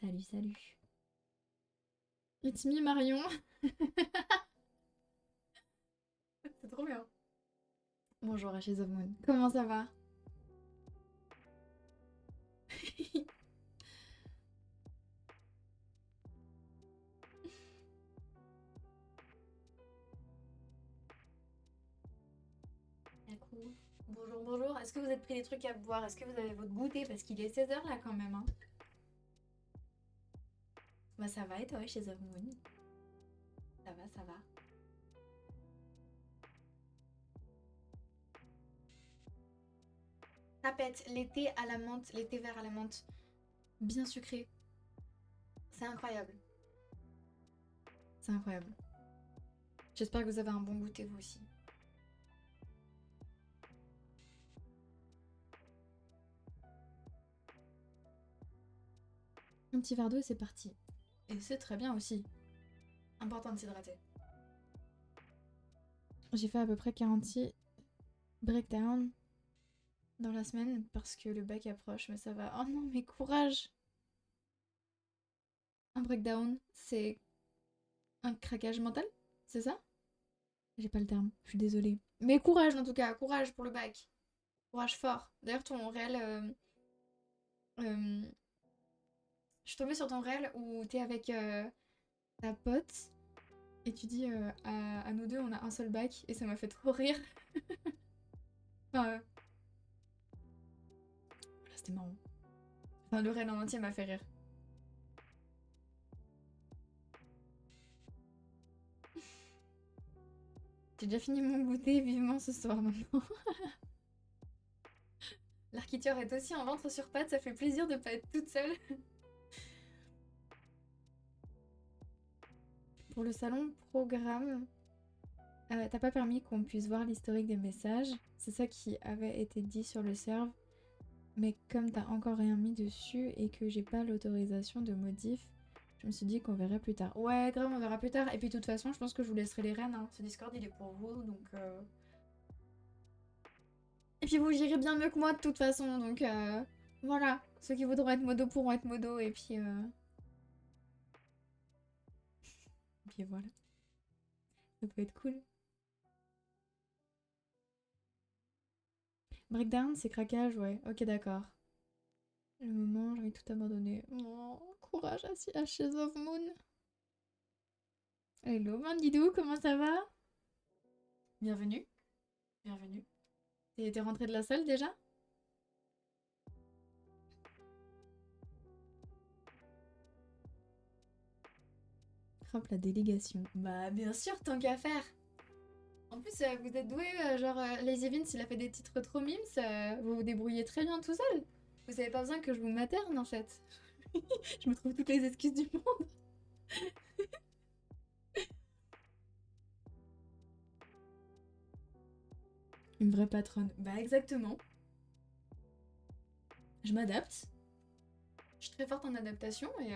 Salut, salut. It's me, Marion. C'est trop bien. Bonjour, Ashes of Moon. Comment ça va? Coucou. Bonjour, bonjour. Est-ce que vous avez pris des trucs à boire? Est-ce que vous avez votre goûter? Parce qu'il est 16 h là quand même. Hein. Bah ça va et toi, Ashes of Moon? Ça va, ça va. Ça pète. L'été à la menthe, l'été vert à la menthe. Bien sucré. C'est incroyable. C'est incroyable. J'espère que vous avez un bon goûter vous aussi. Un petit verre d'eau et c'est parti. Et c'est très bien aussi. Important de s'hydrater. J'ai fait à peu près 46 breakdowns dans la semaine parce que le bac approche, mais ça va. Oh non, mais courage! Un breakdown, c'est un craquage mental? C'est ça? J'ai pas le terme, je suis désolée. Mais courage en tout cas, courage pour le bac. Courage fort. D'ailleurs, ton réel. Je suis tombée sur ton réel où t'es avec ta pote et tu dis à nous deux on a un seul bac et ça m'a fait trop rire. Enfin, voilà, c'était marrant. Enfin, le réel en entier m'a fait rire. J'ai déjà fini mon goûter vivement ce soir maintenant. L'architecture est aussi en ventre sur pattes, ça fait plaisir de pas être toute seule. Pour le salon programme, t'as pas permis qu'on puisse voir l'historique des messages. C'est ça qui avait été dit sur le serve. Mais comme t'as encore rien mis dessus et que j'ai pas l'autorisation de modif, je me suis dit qu'on verrait plus tard. Ouais, grave, on verra plus tard. Et puis de toute façon, je pense que je vous laisserai les rênes. Hein. Ce Discord, il est pour vous, donc... Et puis vous gérez bien mieux que moi de toute façon, donc voilà. Ceux qui voudront être modo pourront être modo, et puis... Et puis voilà. Ça peut être cool. Breakdown, c'est craquage, ouais. Ok, d'accord. Le moment, j'ai envie de tout abandonner. Oh, courage à Ashes of Moon. Hello, Mandidou, comment ça va? Bienvenue. Bienvenue. T'es rentré de la salle déjà? Hop, la délégation. Bah, bien sûr, tant qu'à faire. En plus, vous êtes doué, genre, Lazy Vince, il a fait des titres trop mimes, vous vous débrouillez très bien tout seul. Vous avez pas besoin que je vous materne, en fait. Je me trouve toutes les excuses du monde. Une vraie patronne. Bah, exactement. Je m'adapte. Je suis très forte en adaptation et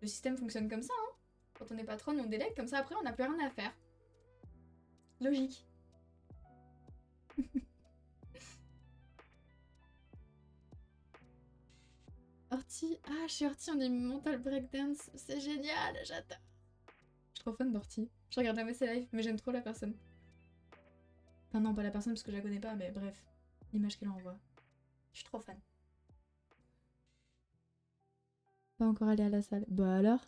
le système fonctionne comme ça. Hein. Quand on est patronne, on délègue, comme ça après on n'a plus rien à faire. Logique. Horty, ah, chez Horty, on dit mental breakdance, c'est génial, j'adore. Je suis trop fan d'Horty. Je regarde jamais ses lives, mais j'aime trop la personne. Enfin, non, pas la personne parce que je la connais pas, mais bref, l'image qu'elle envoie. Je suis trop fan. Pas encore allé à la salle. Bah alors?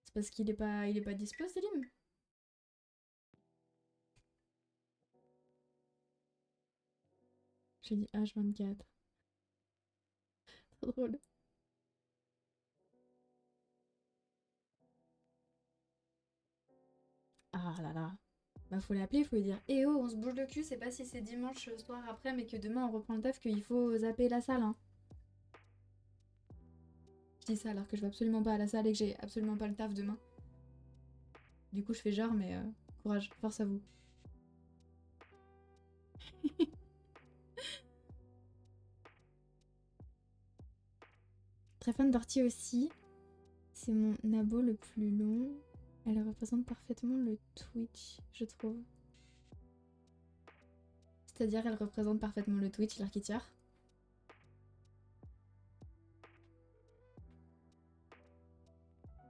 C'est parce il est pas dispo, Selim. J'ai dit H24. Trop drôle. Ah là là. Bah faut l'appeler, faut lui dire eh oh, on se bouge le cul, c'est pas si c'est dimanche soir après, mais que demain on reprend le taf, qu'il faut zapper la salle. Hein. Je dis ça alors que je vais absolument pas à la salle et que j'ai absolument pas le taf demain. Du coup, je fais genre, mais courage, force à vous. Très fan d'Ortie aussi. C'est mon abo le plus long. Elle représente parfaitement le Twitch, je trouve. C'est-à-dire, elle représente parfaitement le Twitch, l'architecture.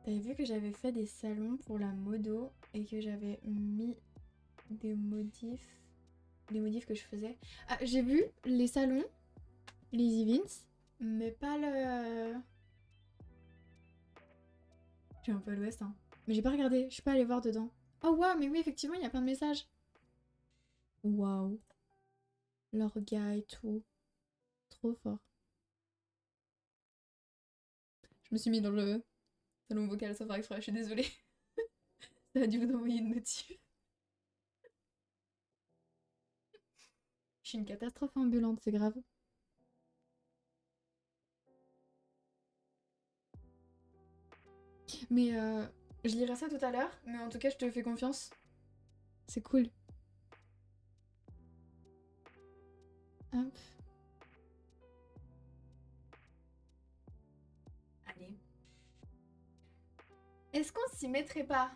T'avais vu que j'avais fait des salons pour la modo et que j'avais mis des modifs. Les modifs que je faisais. Ah, j'ai vu les salons, les events, mais pas le. Je suis un peu à l'ouest, hein. Mais j'ai pas regardé, je suis pas allée voir dedans. Oh waouh, mais oui, effectivement, il y a plein de messages. Waouh. Leur gars et tout. Trop fort. Je me suis mis dans le salon vocal sans faire exprès, je suis désolée. Ça a dû vous envoyer une notif. Je suis une catastrophe ambulante, c'est grave. Mais je lirai ça tout à l'heure, mais en tout cas, je te fais confiance. C'est cool. Hop. Allez. Est-ce qu'on s'y mettrait pas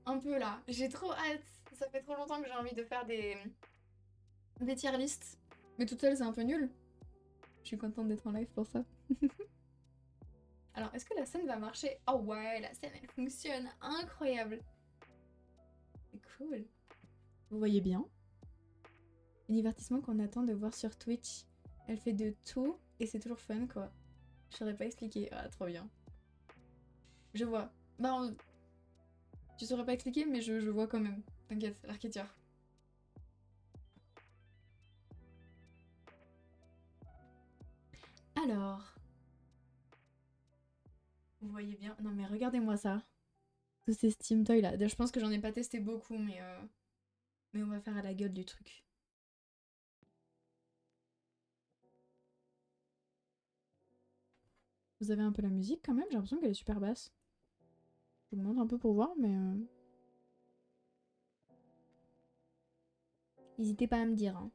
un peu là? J'ai trop hâte. Ça fait trop longtemps que j'ai envie de faire des tier lists. Mais toute seule, c'est un peu nul. Je suis contente d'être en live pour ça. Alors, est-ce que la scène va marcher? Oh ouais, la scène, elle fonctionne. Incroyable. C'est cool. Vous voyez bien? Un divertissement qu'on attend de voir sur Twitch. Elle fait de tout et c'est toujours fun, quoi. Je saurais pas expliquer. Ah, trop bien. Je vois. Bah, tu saurais pas expliquer, mais je vois quand même. T'inquiète, l'architecture. Alors, vous voyez bien. Non, mais regardez-moi ça. Tous ces Steam Toys là. Je pense que j'en ai pas testé beaucoup, mais on va faire à la gueule du truc. Vous avez un peu la musique quand même, j'ai l'impression qu'elle est super basse. Je vous demande un peu pour voir, mais. N'hésitez pas à me dire. Hein.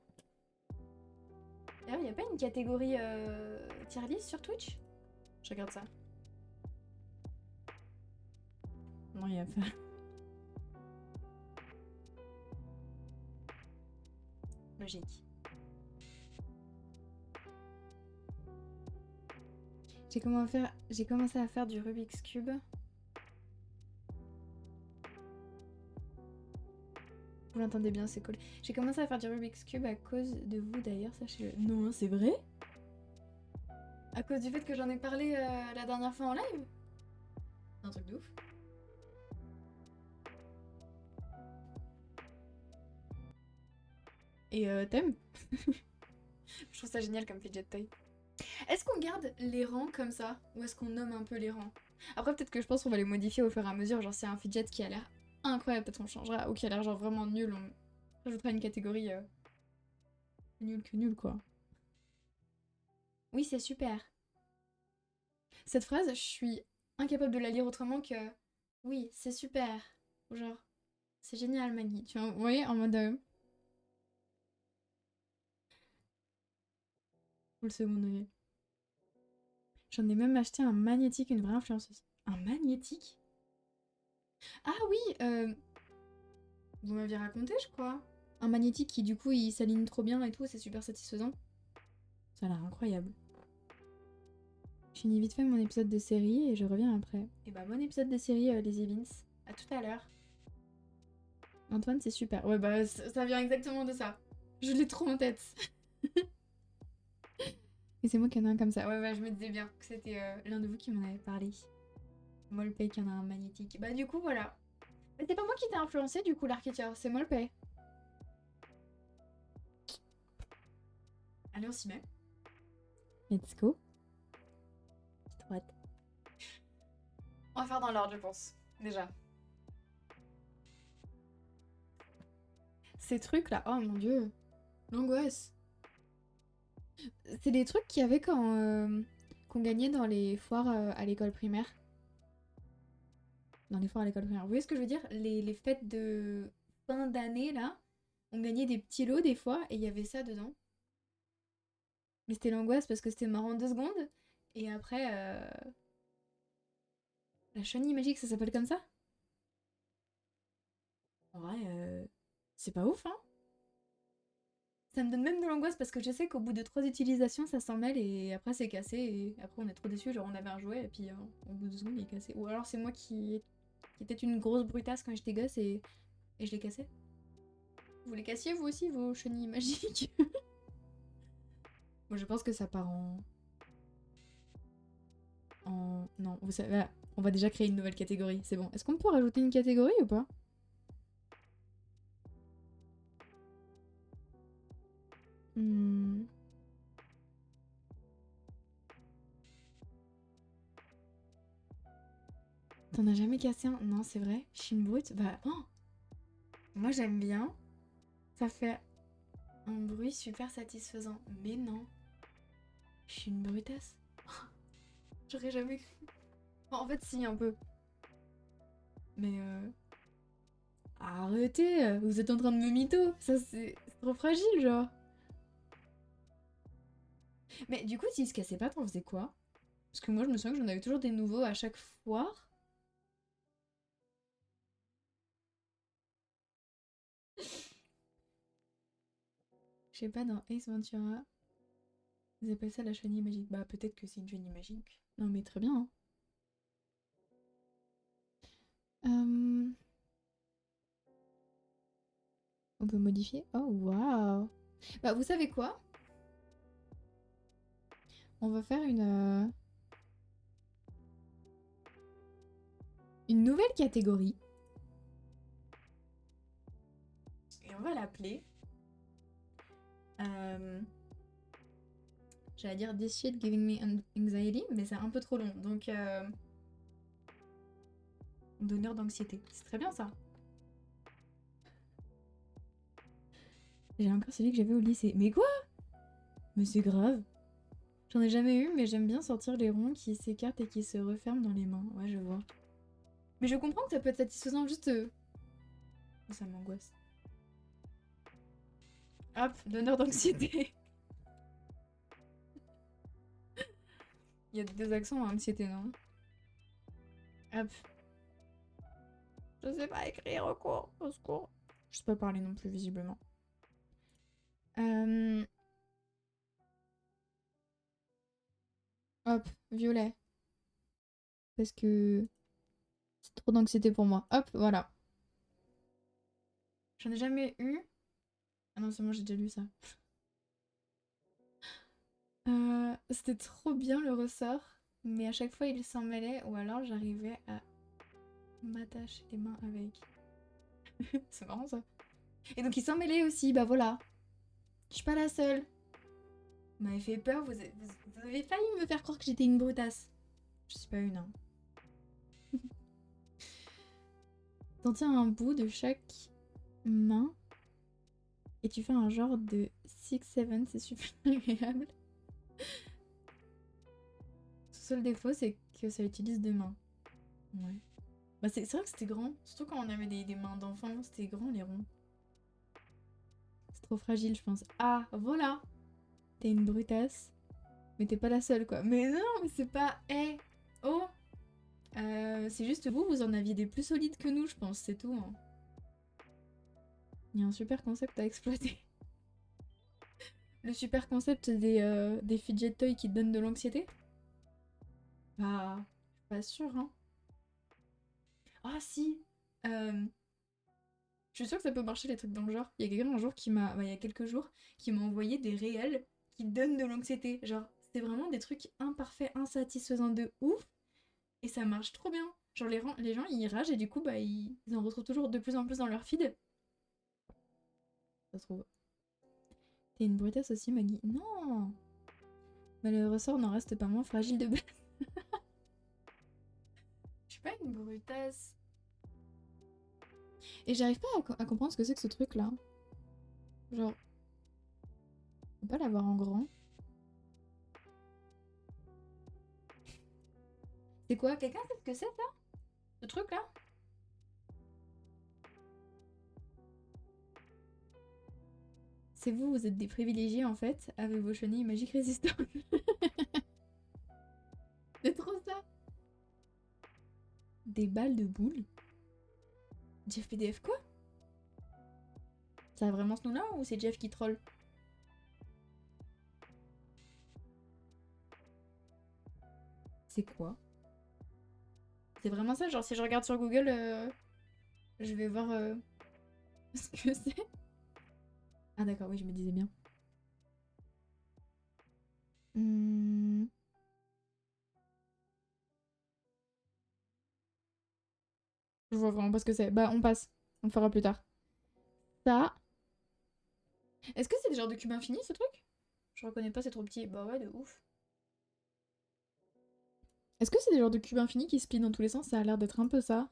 D'ailleurs, il n'y a pas une catégorie tier list sur Twitch? Je regarde ça. Non, il y a pas. Logique. J'ai commencé à faire du Rubik's Cube. Vous l'entendez bien, c'est cool. J'ai commencé à faire du Rubik's Cube à cause de vous d'ailleurs, sachez-le. Non, c'est vrai? À cause du fait que j'en ai parlé la dernière fois en live? C'est un truc de ouf. Et t'aimes? Je trouve ça génial comme fidget toy. Est-ce qu'on garde les rangs comme ça? Ou est-ce qu'on nomme un peu les rangs? Après, peut-être que je pense qu'on va les modifier au fur et à mesure. Genre, s'il y a un fidget qui a l'air incroyable, peut-être on changera. Ou qui a l'air genre vraiment nul, on rajoutera une catégorie nul que nul, quoi. Oui, c'est super. Cette phrase, je suis incapable de la lire autrement que oui, c'est super. Ou genre, c'est génial, Maggie. Tu vois, vous voyez, en mode. Ou le second degré. J'en ai même acheté un magnétique, une vraie influenceuse. Un magnétique? Ah oui, vous m'aviez raconté, je crois. Un magnétique qui, du coup, il s'aligne trop bien et tout, c'est super satisfaisant. Ça a l'air incroyable. Je finis vite fait mon épisode de série et je reviens après. Et bah, bon épisode de série, les Evans. À tout à l'heure. Antoine, c'est super. Ouais, bah, ça vient exactement de ça. Je l'ai trop en tête. Et c'est moi qui en ai un comme ça. Ouais, ouais, je me disais bien que c'était l'un de vous qui m'en avait parlé. Molpay qui en a un magnétique. Bah, du coup, voilà. Mais c'est pas moi qui t'ai influencé, du coup, l'architecture. C'est Molpay. Allez, on s'y met. Let's go. Droite. On va faire dans l'ordre, je pense. Déjà. Ces trucs là, oh mon dieu. L'angoisse. C'est des trucs qu'il y avait quand qu'on gagnait dans les foires à l'école primaire. Dans les foires à l'école primaire. Vous voyez ce que je veux dire? Les fêtes de fin d'année là, on gagnait des petits lots des fois et il y avait ça dedans. Mais c'était l'angoisse parce que c'était marrant 2 secondes. Et après, la chenille magique, ça s'appelle comme ça? En vrai, c'est pas ouf, hein? Ça me donne même de l'angoisse parce que je sais qu'au bout de 3 utilisations, ça s'en mêle et après c'est cassé et après on est trop déçus. Genre on avait un jouet et puis au bout de 2 secondes il est cassé. Ou alors c'est moi qui était une grosse brutasse quand j'étais gosse et je l'ai cassé. Vous les cassiez vous aussi vos chenilles magiques? Moi je pense que ça part en... Non, vous savez, voilà, on va déjà créer une nouvelle catégorie, c'est bon. Est-ce qu'on peut rajouter une catégorie ou pas? Hmm. T'en as jamais cassé un? Non, c'est vrai. Chine brute? Bah, oh, moi j'aime bien. Ça fait un bruit super satisfaisant. Mais non, je suis une brutasse. J'aurais jamais cru. Enfin, en fait, si, un peu. Mais arrêtez, vous êtes en train de me mytho. Ça, c'est trop fragile, genre. Mais du coup, s'ils se cassaient pas, t'en faisais quoi? Parce que moi, je me souviens que j'en avais toujours des nouveaux à chaque foire. Je sais pas, dans Ace Ventura, ils appellent ça la chenille magique. Bah, peut-être que c'est une chenille magique. Non, mais très bien, hein. Euh, On peut modifier? Oh, waouh! Bah, vous savez quoi? On va faire une nouvelle catégorie. Et on va l'appeler... J'allais dire This shit giving me anxiety, mais c'est un peu trop long. Donc, donneur d'anxiété. C'est très bien ça. J'ai encore celui que j'avais au lycée. Mais quoi? Mais c'est grave. J'en ai jamais eu, mais j'aime bien sortir les ronds qui s'écartent et qui se referment dans les mains. Ouais, je vois. Mais je comprends que ça peut être satisfaisant, juste... Oh, ça m'angoisse. Hop, donneur d'anxiété. Il y a deux accents à anxiété, non? Hop. Je sais pas écrire au cours, au secours. Je sais pas parler non plus, visiblement. Hop, violet. Parce que c'est trop d'anxiété pour moi. Hop, voilà. J'en ai jamais eu. Ah non, c'est moi, j'ai déjà lu ça. C'était trop bien le ressort, mais à chaque fois il s'en mêlait ou alors j'arrivais à m'attacher les mains avec. C'est marrant ça. Et donc il s'en mêlait aussi, bah voilà. Je suis pas la seule. Vous m'avez fait peur, vous avez failli me faire croire que j'étais une brutasse. Je suis pas une, hein. T'en tiens un bout de chaque main et tu fais un genre de 6-7, c'est super agréable. Son seul défaut, c'est que ça utilise deux mains. Ouais. Bah c'est vrai que c'était grand, surtout quand on avait des mains d'enfant, c'était grand les ronds. C'est trop fragile, je pense. Ah, voilà! T'es une brutasse, mais t'es pas la seule, quoi. Mais non, mais c'est pas... Eh! Oh! C'est juste vous en aviez des plus solides que nous, je pense, c'est tout, hein. Il y a un super concept à exploiter. Le super concept des fidget toys qui te donnent de l'anxiété? Bah, je suis pas sûre, hein. Ah si! Euh, Je suis sûre que ça peut marcher les trucs dans le genre. Il y a quelqu'un un jour qui m'a, bah, il y a quelques jours, qui m'a envoyé des réels qui donnent de l'anxiété. Genre, c'est vraiment des trucs imparfaits, insatisfaisants de ouf, et ça marche trop bien. Genre les gens ils ragent et du coup bah ils en retrouvent toujours de plus en plus dans leur feed. Ça se trouve. T'es une brutasse aussi, Maggie. Non. Mais le ressort n'en reste pas moins fragile de base. Je suis pas une brutasse. Et j'arrive pas à comprendre ce que c'est que ce truc là. Genre, on peut pas l'avoir en grand. C'est quoi? Quelqu'un sait ce que c'est ça? Ce truc là? C'est vous, vous êtes des privilégiés en fait, avec vos chenilles magiques résistantes. C'est trop ça. Des balles de boules. Jeff PDF quoi? Ça a vraiment ce nom là ou c'est Jeff qui troll? C'est quoi? C'est vraiment ça? Genre si je regarde sur Google, je vais voir ce que c'est. Ah d'accord, oui, je me disais bien. Hmm. Je vois vraiment pas ce que c'est. Bah on passe. On le fera plus tard. Ça. Est-ce que c'est des genres de cubes infinis ce truc? Je reconnais pas, c'est trop petit. Bah ouais, de ouf. Est-ce que c'est des genres de cubes infinis qui se plient dans tous les sens? Ça a l'air d'être un peu ça.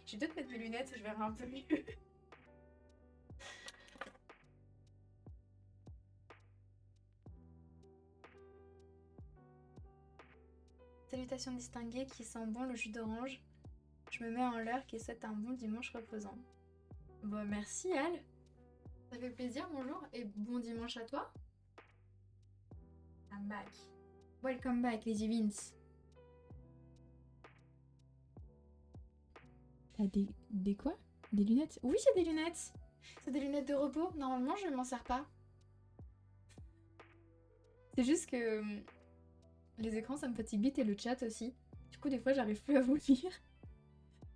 Je vais peut-être mettre mes lunettes, je verrai un peu mieux. Salutations distinguées, qui sent bon le jus d'orange. Je me mets en l'heure qui souhaite un bon dimanche reposant. Bon, merci Al. Ça fait plaisir, bonjour et bon dimanche à toi. I'm back. Welcome back, les Vince. T'as des quoi? Des lunettes? Oui, j'ai des lunettes. C'est des lunettes de repos. Normalement, je ne m'en sers pas. C'est juste que les écrans, ça me fatigue vite et le chat aussi. Du coup, des fois, j'arrive plus à vous lire.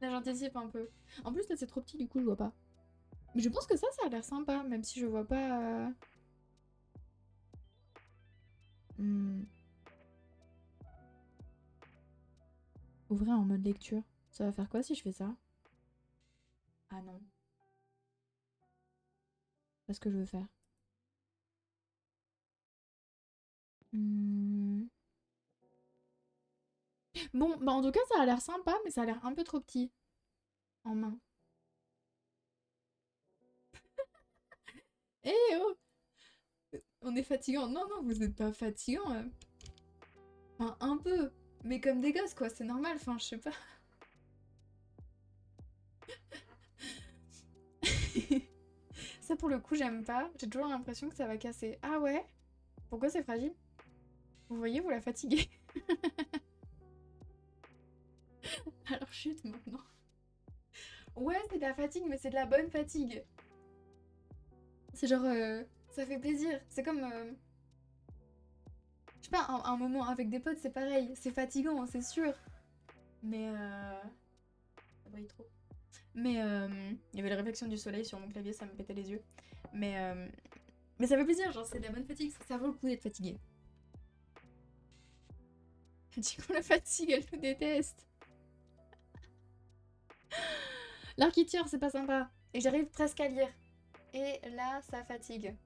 Là, j'anticipe un peu. En plus, là, c'est trop petit, du coup, je vois pas. Mais je pense que ça a l'air sympa, même si je vois pas... Ouvrir en mode lecture. Ça va faire quoi si je fais ça? Ah non. Pas ce que je veux faire. Bon, bah en tout cas, ça a l'air sympa, mais ça a l'air un peu trop petit. En main. Eh oh! On est fatigant. Non, non, vous êtes pas fatigant. Enfin, un peu. Mais comme des gosses, quoi. C'est normal. Enfin, je sais pas. Ça, pour le coup, j'aime pas. J'ai toujours l'impression que ça va casser. Ah ouais? Pourquoi c'est fragile? Vous voyez, vous la fatiguez. Alors chute maintenant. Ouais, c'est de la fatigue, mais c'est de la bonne fatigue. C'est genre... ça fait plaisir. C'est comme... je sais pas, un moment avec des potes, c'est pareil. C'est fatigant, c'est sûr. Mais... ça brille trop. Mais il y avait la réflexion du soleil sur mon clavier, ça me pétait les yeux. Mais ça fait plaisir, genre c'est de la bonne fatigue, ça vaut le coup d'être fatigué. Du coup la fatigue, elle nous déteste. L'architecture, c'est pas sympa. Et j'arrive presque à lire. Et là, ça fatigue.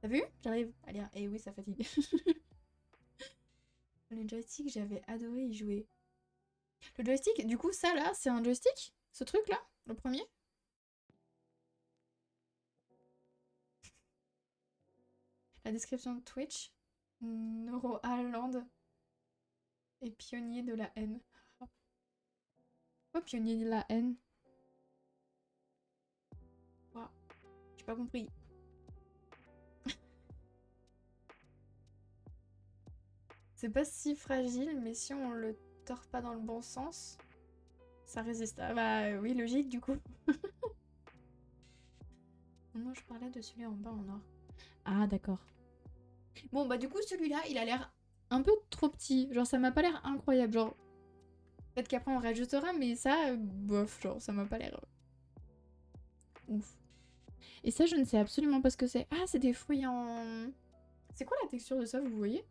T'as vu? J'arrive à lire. Et oui, ça fatigue. Le joystick, j'avais adoré y jouer. Le joystick, du coup, ça là, c'est un joystick? Ce truc là? Le premier? La description de Twitch. Neuro Haaland est pionnier de la haine. Pourquoi pionnier de la haine? Wow. J'ai pas compris. C'est pas si fragile, mais si on le tord pas dans le bon sens, ça résiste. Ah bah oui, logique du coup. Non, je parlais de celui en bas en or. Ah d'accord. Bon bah du coup celui-là, il a l'air un peu trop petit. Genre ça m'a pas l'air incroyable. Genre peut-être qu'après on réajustera, mais ça, bof, genre ça m'a pas l'air ouf. Et ça, je ne sais absolument pas ce que c'est. Ah, c'est des fruits en... C'est quoi la texture de ça, vous voyez?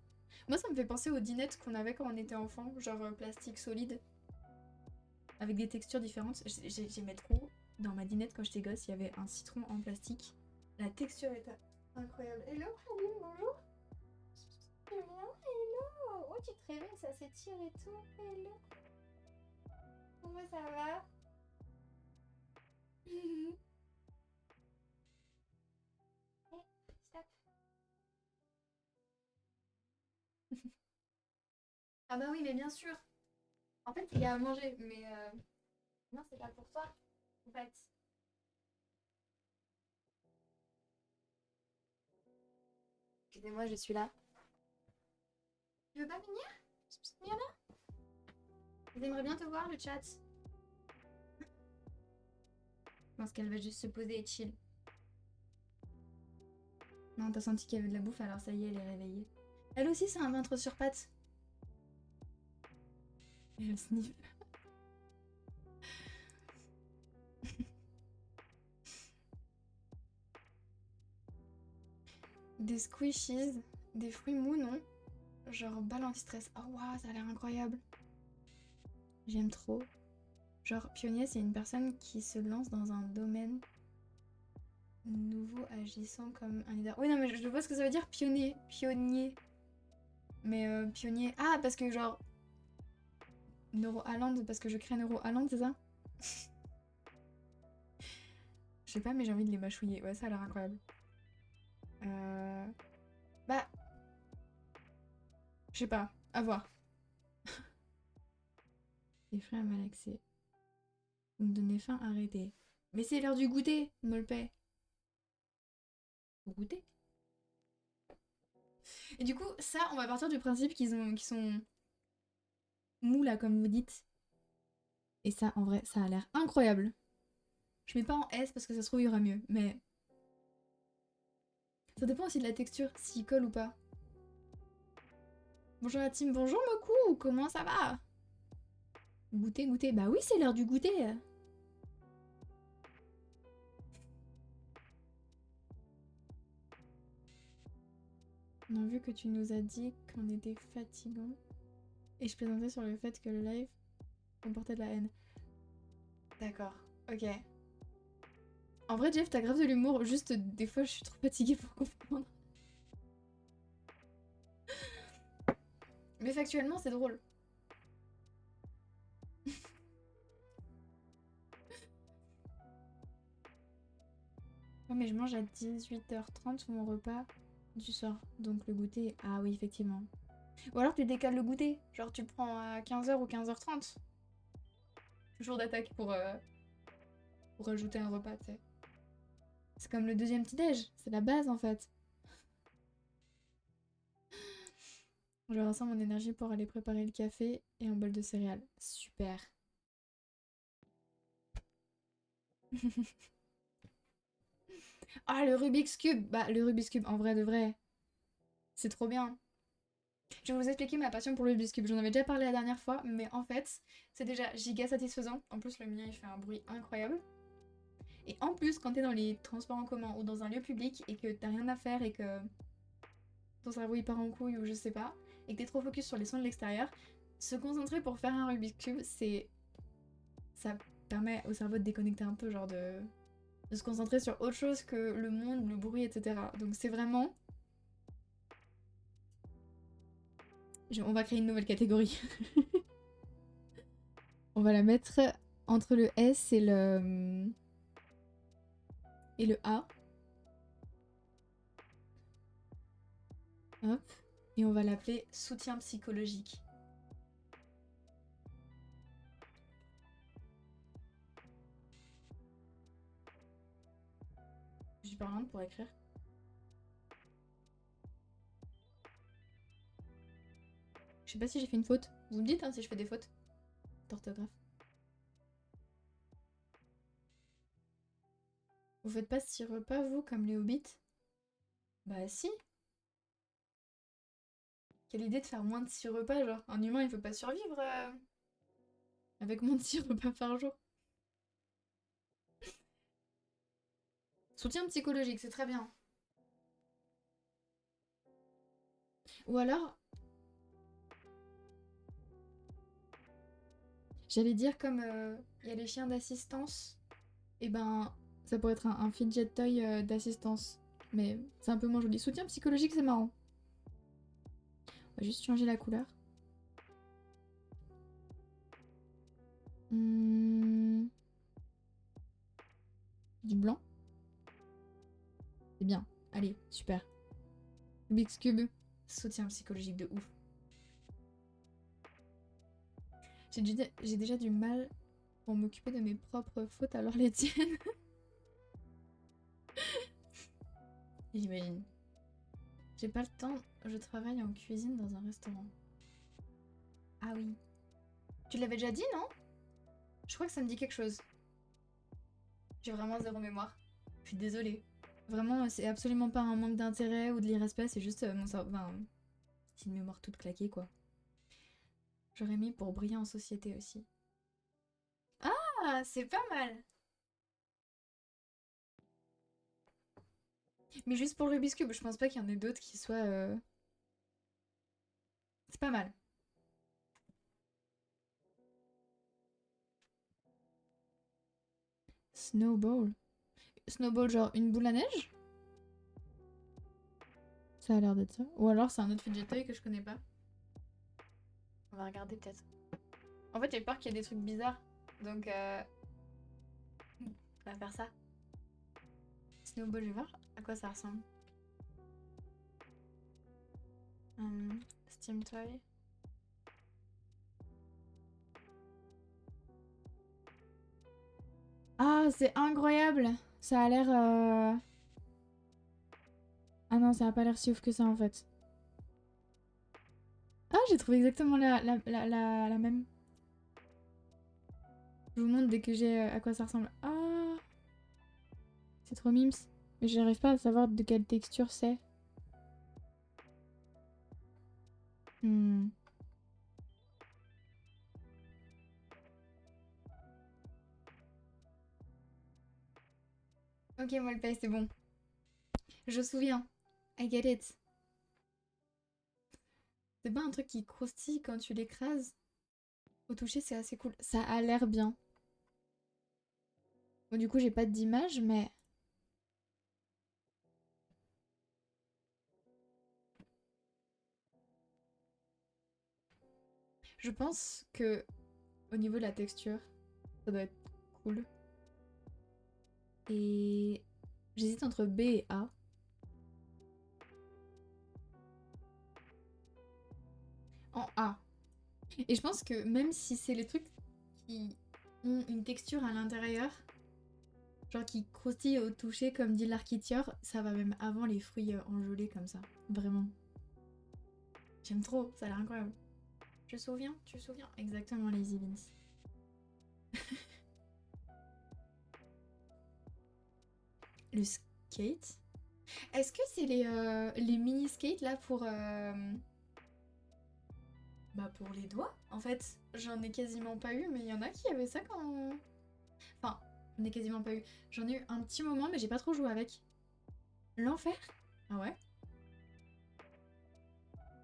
Moi, ça me fait penser aux dinettes qu'on avait quand on était enfant, genre plastique solide, avec des textures différentes. J'aimais trop. Dans ma dinette, quand j'étais gosse, il y avait un citron en plastique. La texture était incroyable. Hello, Halim, bonjour. Hello. Oh, tu te réveilles, ça s'étire et tout. Hello. Comment ça va? Hey, stop. Ah bah oui, mais bien sûr. En fait, il y a à manger, mais non, c'est pas pour toi, en fait. Excusez-moi, je suis là. Tu veux pas venir? Viens là. J'aimerais bien te voir, le chat. Je pense qu'elle va juste se poser et chill. Non, t'as senti qu'il y avait de la bouffe, alors ça y est, elle est réveillée. Elle aussi, c'est un ventre sur pattes. Et elle sniffe. Des squishies, des fruits mous, non? Genre balle anti-stress. Oh waouh, ça a l'air incroyable. J'aime trop. Genre, pionnier, c'est une personne qui se lance dans un domaine nouveau agissant comme un leader. Oui, non, mais je vois ce que ça veut dire, pionnier. Pionnier. Mais pionnier. Ah, parce que genre. Neuro Island, parce que je crée Neuro Island, c'est ça? Je sais pas, mais j'ai envie de les mâchouiller. Ouais, ça a l'air incroyable. Bah. Je sais pas. À voir. Les fruits à malaxer. Vous me donnez faim, arrêtez. Mais c'est l'heure du goûter, me le paie. Vous goûtez? Et du coup, ça, on va partir du principe qu'ils sont mous là, comme vous dites. Et ça, en vrai, ça a l'air incroyable. Je mets pas en S parce que ça se trouve, il y aura mieux. Mais ça dépend aussi de la texture, s'il colle ou pas. Bonjour la team, bonjour Moku, comment ça va? Goûter, goûter. Bah oui, c'est l'heure du goûter. On a vu que tu nous as dit qu'on était fatigant. Et je plaisantais sur le fait que le live comportait de la haine. D'accord, ok. En vrai, Jeff, t'as grave de l'humour. Juste, des fois, je suis trop fatiguée pour comprendre. Mais factuellement, c'est drôle. Ouais, mais je mange à 18h30 mon repas du soir. Donc le goûter, ah oui, effectivement. Ou alors tu décales le goûter. Genre tu le prends à 15h ou 15h30. Jour d'attaque pour rajouter un repas, tu sais. C'est comme le deuxième petit-déj. C'est la base en fait. Je ressens mon énergie pour aller préparer le café et un bol de céréales. Super. Ah, le Rubik's Cube. Bah, le Rubik's Cube, en vrai de vrai. C'est trop bien. Je vais vous expliquer ma passion pour le Rubik's Cube. J'en avais déjà parlé la dernière fois, mais en fait, c'est déjà giga satisfaisant. En plus, le mien, il fait un bruit incroyable. Et en plus, quand t'es dans les transports en commun ou dans un lieu public et que t'as rien à faire et que ton cerveau il part en couille ou je sais pas, et que t'es trop focus sur les sons de l'extérieur, se concentrer pour faire un Rubik's Cube, ça permet au cerveau de déconnecter un peu, genre de se concentrer sur autre chose que le monde, le bruit, etc. Donc c'est vraiment... On va créer une nouvelle catégorie. On va la mettre entre le S et le A. Hop. Et on va l'appeler soutien psychologique. J'ai pas rien pour écrire. Je sais pas si j'ai fait une faute. Vous me dites hein, si je fais des fautes d'orthographe. Vous faites pas 6 repas, vous, comme les hobbits? Bah si. Quelle idée de faire moins de 6 repas, genre. Un humain, il peut pas survivre avec moins de 6 repas par jour. Soutien psychologique, c'est très bien. Ou alors... J'allais dire comme il y a les chiens d'assistance, et ben ça pourrait être un fidget toy d'assistance. Mais c'est un peu moins joli. Soutien psychologique, c'est marrant. On va juste changer la couleur. Du blanc. C'est bien. Allez, super. Rubik's Cube. Soutien psychologique de ouf. J'ai déjà du mal pour m'occuper de mes propres fautes, alors les tiennes. J'imagine. J'ai pas le temps, je travaille en cuisine dans un restaurant. Ah oui. Tu l'avais déjà dit, non? Je crois que ça me dit quelque chose. J'ai vraiment zéro mémoire. Je suis désolée. Vraiment, c'est absolument pas un manque d'intérêt ou de l'irrespect, c'est juste mon cerveau. Enfin, C'est une mémoire toute claquée, quoi. J'aurais mis pour briller en société aussi. Ah, c'est pas mal. Mais juste pour le Rubik's Cube, je pense pas qu'il y en ait d'autres qui soient... C'est pas mal. Snowball. Snowball, genre une boule à neige? Ça a l'air d'être ça. Ou alors c'est un autre fidget toy que je connais pas. On va regarder peut-être. En fait, j'ai peur qu'il y ait des trucs bizarres. Donc, on va faire ça. Snowball, je vais voir à quoi ça ressemble. Steam Toy. Ah, c'est incroyable! Ça a l'air... Ah non, ça a pas l'air si ouf que ça en fait. Ah, j'ai trouvé exactement la même. Je vous montre dès que j'ai à quoi ça ressemble. Ah, c'est trop mimes. Mais j'arrive pas à savoir de quelle texture c'est. Hmm. Ok, moi le paye, c'est bon. Je me souviens. I get it. C'est pas un truc qui croustille quand tu l'écrases. Au toucher, c'est assez cool. Ça a l'air bien. Bon, du coup, j'ai pas d'image, mais... Je pense que au niveau de la texture, ça doit être cool. Et j'hésite entre B et A. En A. Et je pense que même si c'est les trucs qui ont une texture à l'intérieur, genre qui croustillent au toucher comme dit l'architecture, ça va même avant les fruits engelés comme ça. Vraiment. J'aime trop, ça a l'air incroyable. Tu te souviens? Tu te souviens? Exactement, Lazy Beans. Le skate. Est-ce que c'est les mini skates là pour bah pour les doigts en fait? J'en ai quasiment pas eu, mais il y en a qui avaient ça quand. Enfin, j'en ai quasiment pas eu. J'en ai eu un petit moment, mais j'ai pas trop joué avec. L'enfer? Ah ouais?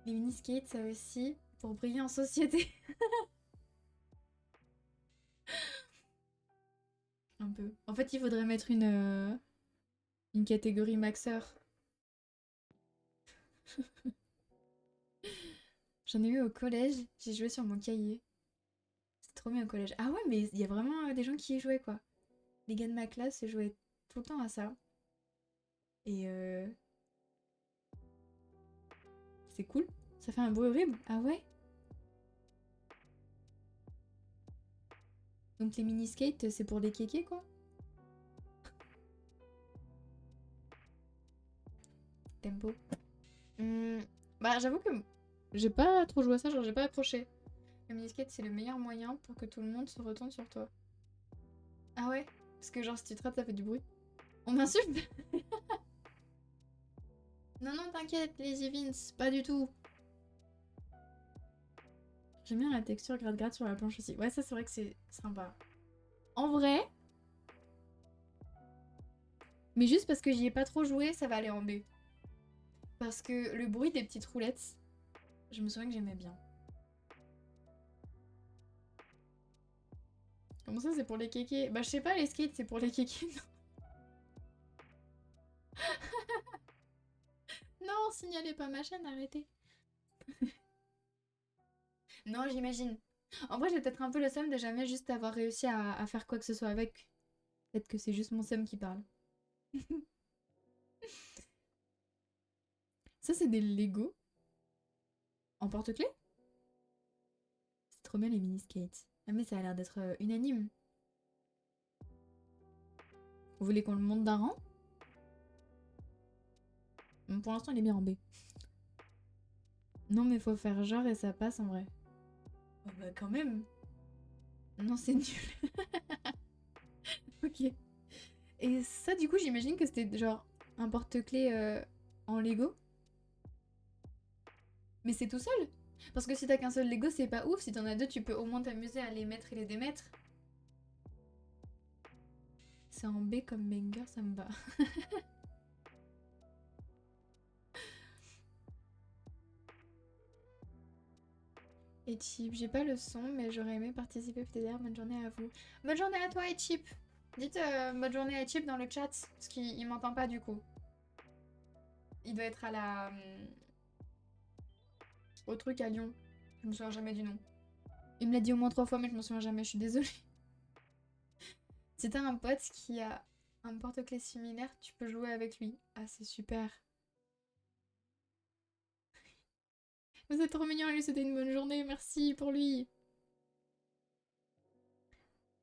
Les mini skates, ça aussi, pour briller en société. Un peu. En fait, il faudrait mettre une catégorie maxeur. J'en ai eu au collège, j'ai joué sur mon cahier. C'était trop bien au collège. Ah ouais, mais il y a vraiment des gens qui y jouaient quoi. Les gars de ma classe jouaient tout le temps à ça. Et c'est cool. Ça fait un bruit horrible. Ah ouais? Donc les mini skates, c'est pour les kékés quoi? Tempo. Bah j'avoue que j'ai pas trop joué à ça, genre j'ai pas accroché. Le mini skate c'est le meilleur moyen pour que tout le monde se retourne sur toi. Ah ouais? Parce que genre si tu te rates ça fait du bruit. On m'insulte? Non non t'inquiète Lazy Vince, pas du tout. J'aime bien la texture gratte-gratte sur la planche aussi. Ouais ça c'est vrai que c'est sympa. En vrai, mais juste parce que j'y ai pas trop joué, ça va aller en B. Parce que le bruit des petites roulettes, je me souviens que j'aimais bien. Comment ça, c'est pour les kékés? Bah, je sais pas, les skates, c'est pour les kékés. Non, signalez pas ma chaîne, arrêtez. Non, j'imagine. En vrai, j'ai peut-être un peu le seum de jamais juste avoir réussi à faire quoi que ce soit avec. Peut-être que c'est juste mon seum qui parle. Ça, c'est des Lego en porte-clés? C'est trop bien les mini-skates. Ah, mais ça a l'air d'être unanime. Vous voulez qu'on le monte d'un rang? Pour l'instant, il est bien en B. Non, mais faut faire genre et ça passe en vrai. Oh bah, quand même. Non, c'est nul. Ok. Et ça, du coup, j'imagine que c'était genre un porte-clés en Lego. Mais c'est tout seul. Parce que si t'as qu'un seul Lego, c'est pas ouf. Si t'en as deux, tu peux au moins t'amuser à les mettre et les démettre. C'est en B comme banger, ça me va. Et Chip, j'ai pas le son, mais j'aurais aimé participer peut-être. Bonne journée à vous. Bonne journée à toi et Chip. Dites bonne journée à Chip dans le chat, parce qu'il m'entend pas du coup. Il doit être à la... au truc à Lyon. Je me souviens jamais du nom. Il me l'a dit au moins 3 fois, mais je me souviens jamais, je suis désolée. Si t'as un pote qui a un porte-clés similaire, tu peux jouer avec lui. Ah, c'est super. Vous êtes trop mignon, lui souhaiter une bonne journée, merci pour lui.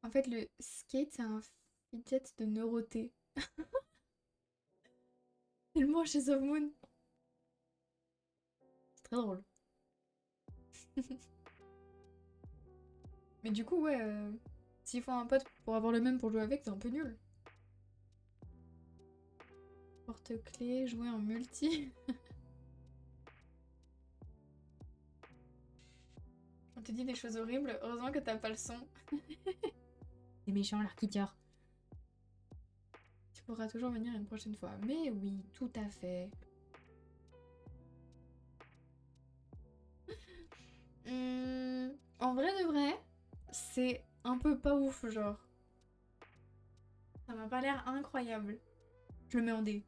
En fait, le skate, c'est un fidget de neuroté. Tellement chez Of Moon. C'est très drôle. Mais du coup, ouais, s'il faut un pote pour avoir le même pour jouer avec, c'est un peu nul. Porte-clés, jouer en multi. On te dit des choses horribles, heureusement que t'as pas le son. C'est méchant, l'architeur. Tu pourras toujours venir une prochaine fois. Mais oui, tout à fait. En vrai de vrai, c'est un peu pas ouf, genre. Ça m'a pas l'air incroyable. Je le mets en D.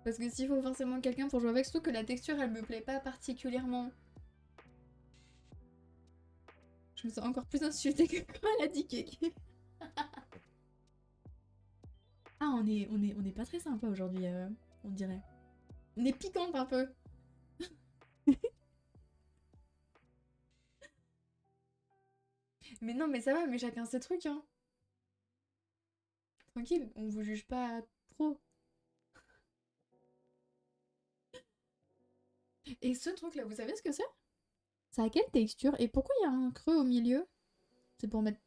Parce que s'il faut forcément quelqu'un pour jouer avec, surtout que la texture, elle me plaît pas particulièrement. Je me sens encore plus insultée que quand elle a dit kéké. Ah, on est pas très sympa aujourd'hui, on dirait. On est piquante un peu. Mais non, mais ça va, mais chacun ses trucs, hein. Tranquille, on vous juge pas trop. Et ce truc-là, vous savez ce que c'est? Ça a quelle texture? Et pourquoi il y a un creux au milieu? C'est pour mettre...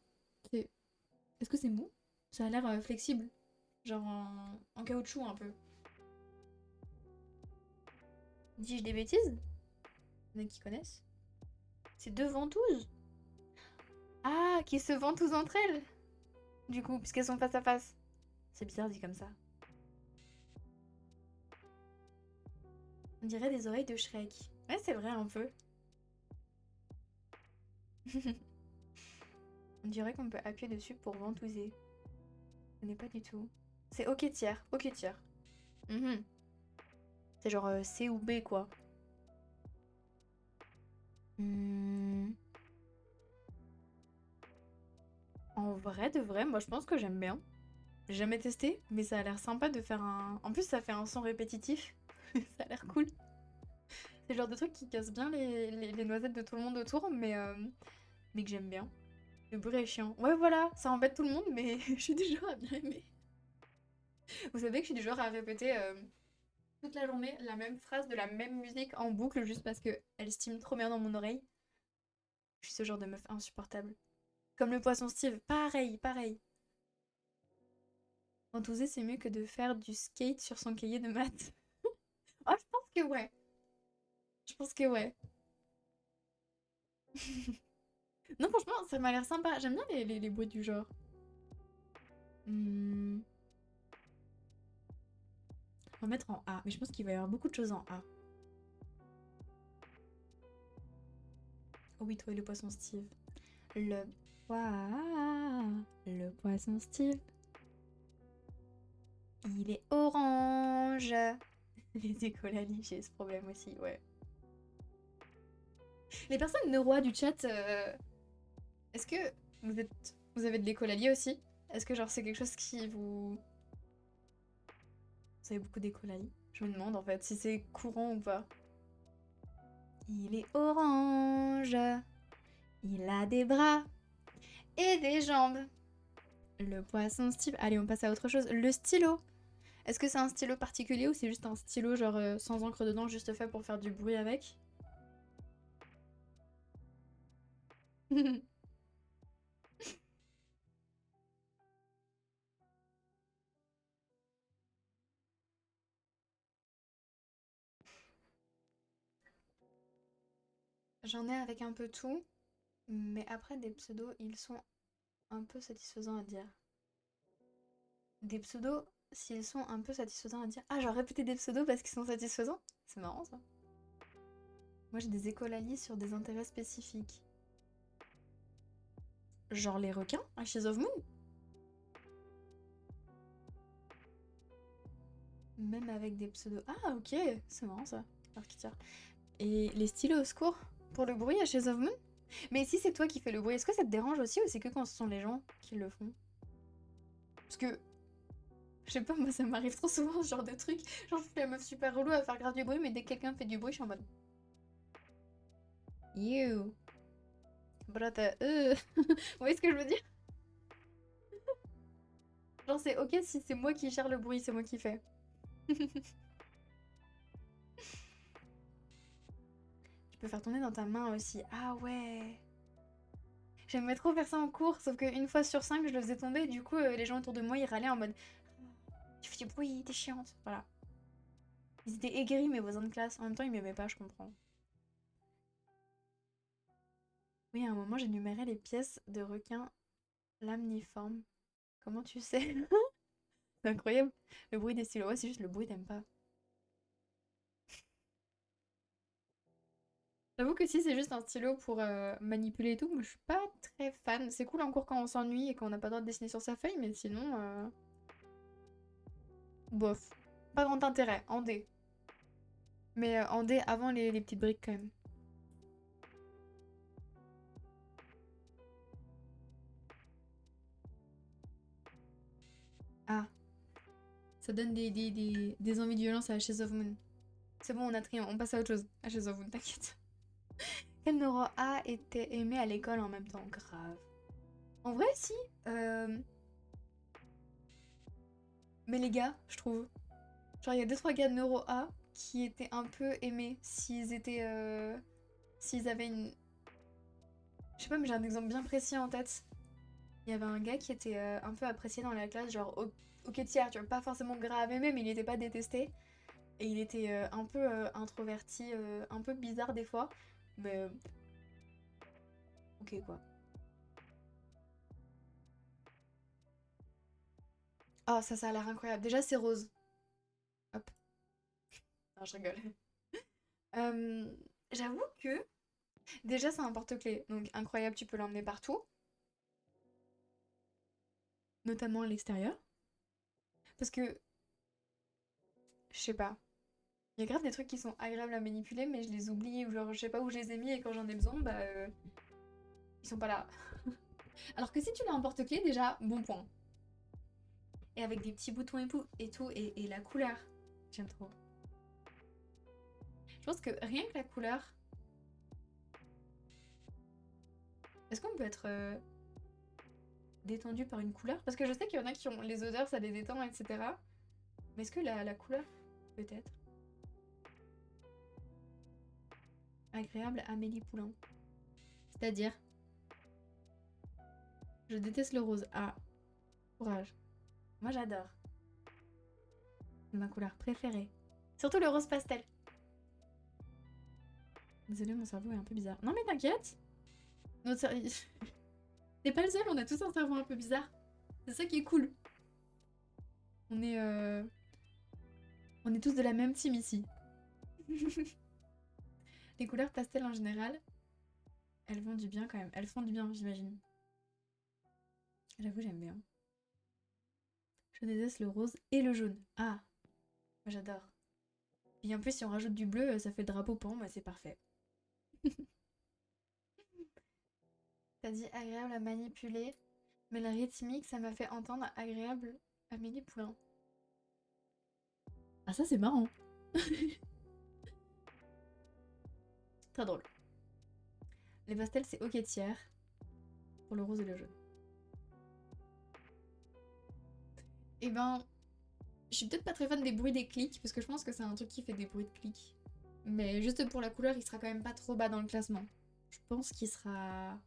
Est-ce que c'est mou? Ça a l'air flexible. Genre en caoutchouc un peu. Dis-je des bêtises? Il y en a qui connaissent? C'est deux ventouses? Ah, qui se ventousent entre elles? Du coup, puisqu'elles sont face à face. C'est bizarre dit comme ça. On dirait des oreilles de Shrek. Ouais, c'est vrai un peu. On dirait qu'on peut appuyer dessus pour ventouser. Ce n'est pas du tout. C'est OK tiers, OK tiers. Mhm. C'est genre C ou B quoi. Hmm. En vrai de vrai, moi je pense que j'aime bien. J'ai jamais testé, mais ça a l'air sympa de faire un... En plus ça fait un son répétitif. Ça a l'air cool. C'est le genre de truc qui casse bien les noisettes de tout le monde autour, mais que j'aime bien. Le bruit est chiant. Ouais voilà, ça embête tout le monde, mais je suis du genre à bien aimer. Vous savez que je suis du genre à répéter toute la journée la même phrase de la même musique en boucle juste parce que elle stime trop bien dans mon oreille. Je suis ce genre de meuf insupportable. Comme le poisson Steve, pareil, pareil. Ventouser, c'est mieux que de faire du skate sur son cahier de maths. Oh, je pense que ouais. Je pense que ouais. Non, franchement, ça m'a l'air sympa. J'aime bien les bruits du genre. Hmm. On va mettre en A, mais je pense qu'il va y avoir beaucoup de choses en A. Oh oui, toi et le poisson Steve. Le... Waouh, le poisson Steve. Il est orange. Les écolalis, j'ai ce problème aussi, ouais. Les personnes neurois du chat, est-ce que vous avez de l'écolalie aussi? Est-ce que genre c'est quelque chose qui vous... Vous avez beaucoup d'écolalie? Je me demande en fait si c'est courant ou pas. Il est orange. Il a des bras et des jambes. Le poisson Steve. Allez, on passe à autre chose. Le stylo. Est-ce que c'est un stylo particulier ou c'est juste un stylo genre sans encre dedans, juste fait pour faire du bruit avec? J'en ai avec un peu tout, mais après des pseudos, ils sont un peu satisfaisants à dire. Des pseudos, s'ils sont un peu satisfaisants à dire. Ah, j'ai répété des pseudos parce qu'ils sont satisfaisants? C'est marrant ça. Moi j'ai des écolalies sur des intérêts spécifiques. Genre les requins, Ashes of Moon. Même avec des pseudos. Ah, ok, c'est marrant ça. Et les stylos au secours pour le bruit, Ashes of Moon. Mais si c'est toi qui fais le bruit, est-ce que ça te dérange aussi ou c'est que quand ce sont les gens qui le font? Parce que, je sais pas, moi ça m'arrive trop souvent ce genre de truc. Genre je fais la meuf super relou à faire grave du bruit, mais dès que quelqu'un fait du bruit, je suis en mode... You. Brata, Vous voyez ce que je veux dire? Genre c'est ok si c'est moi qui gère le bruit, c'est moi qui fais. Tu peux faire tourner dans ta main aussi. Ah ouais. J'aimais trop faire ça en cours, sauf qu'une fois sur 5, je le faisais tomber, du coup, les gens autour de moi, ils râlaient en mode tu fais du bruit, t'es chiante. Voilà. Ils étaient aigris, mes voisins de classe. En même temps, ils m'aimaient pas, je comprends. Oui, à un moment, j'énumérais les pièces de requin lamniforme. Comment tu sais? C'est incroyable. Le bruit des stylos. Ouais, c'est juste le bruit, t'aimes pas. J'avoue que si c'est juste un stylo pour manipuler et tout, moi je suis pas très fan. C'est cool en cours quand on s'ennuie et qu'on n'a pas le droit de dessiner sur sa feuille, mais sinon, bof. Pas grand intérêt, en D. Mais en D avant les petites briques quand même. Ah, ça donne des envies de violence à Ashes of Moon. C'est bon, on a trié, on passe à autre chose. Ashes of Moon, t'inquiète. Quel neuro A était aimé à l'école en même temps? Grave. En vrai, si. euh, Mais les gars, je trouve. Genre, il y a 2-3 gars de neuro A qui étaient un peu aimés s'ils étaient. S'ils avaient une. Je sais pas, mais j'ai un exemple bien précis en tête. Il y avait un gars qui était un peu apprécié dans la classe, genre au tiers, tu vois, pas forcément grave aimé, mais il était pas détesté. Et il était un peu introverti, un peu bizarre des fois. Mais ok quoi. Ah, ça a l'air incroyable. Déjà, c'est rose. Hop. Non, je rigole. Euh, J'avoue que déjà, c'est un porte-clés. Donc, incroyable, tu peux l'emmener partout, notamment à l'extérieur. Parce que, je sais pas, il y a grave des trucs qui sont agréables à manipuler, mais je les oublie, ou genre, je sais pas où je les ai mis, et quand j'en ai besoin, bah, ils sont pas là. Alors que si tu l'as en porte-clés, déjà, bon point. Et avec des petits boutons et tout, et la couleur, j'aime trop. Je pense que rien que la couleur. Est-ce qu'on peut être détendu par une couleur? Parce que je sais qu'il y en a qui ont les odeurs, ça les détend, etc. Mais est-ce que la couleur, peut-être? Agréable Amélie Poulain. C'est-à-dire, je déteste le rose. Ah, courage. Moi j'adore. C'est ma couleur préférée. Surtout le rose pastel. Désolée, mon cerveau est un peu bizarre. Non mais t'inquiète. Notre cerveau... T'es pas le seul, on a tous un cerveau un peu bizarre. C'est ça qui est cool. On est... On est tous de la même team ici. Les couleurs pastel en général, elles vont du bien quand même. Elles font du bien, j'imagine. J'avoue, j'aime bien. Je déteste le rose et le jaune. Ah, moi j'adore. Et en plus, si on rajoute du bleu, ça fait le drapeau pan, bah c'est parfait. T'as dit agréable à manipuler, mais la rythmique, ça m'a fait entendre agréable à Amélie Poulain. Ah ça c'est marrant. Très drôle. Les pastels, c'est ok tiers pour le rose et le jaune. Et ben, je suis peut-être pas très fan des bruits des clics, parce que je pense que c'est un truc qui fait des bruits de clics. Mais juste pour la couleur, il sera quand même pas trop bas dans le classement. Je pense qu'il sera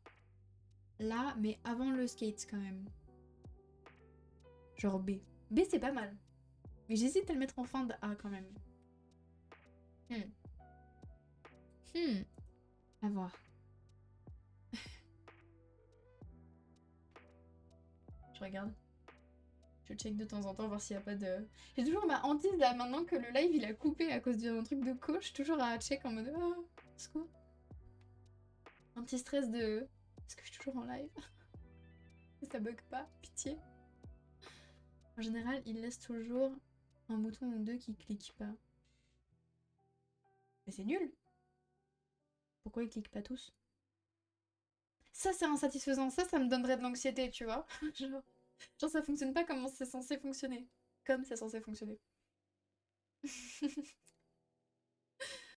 là, mais avant le skate quand même. Genre B. B c'est pas mal. Mais j'hésite à le mettre en fin de A quand même. Hmm. Hmm. À voir. Je regarde. Je check de temps en temps voir s'il n'y a pas de... J'ai toujours ma hantise là maintenant que le live il a coupé à cause d'un truc de coach. Toujours à check en mode... Ah, c'est quoi? Un petit stress de... Est-ce que je suis toujours en live? Ça bug pas? Pitié. En général, il laisse toujours un bouton ou deux qui clique pas. Mais c'est nul! Pourquoi ils cliquent pas tous? Ça, c'est insatisfaisant. Ça me donnerait de l'anxiété, tu vois. Genre, ça fonctionne pas comme c'est censé fonctionner. Comme c'est censé fonctionner.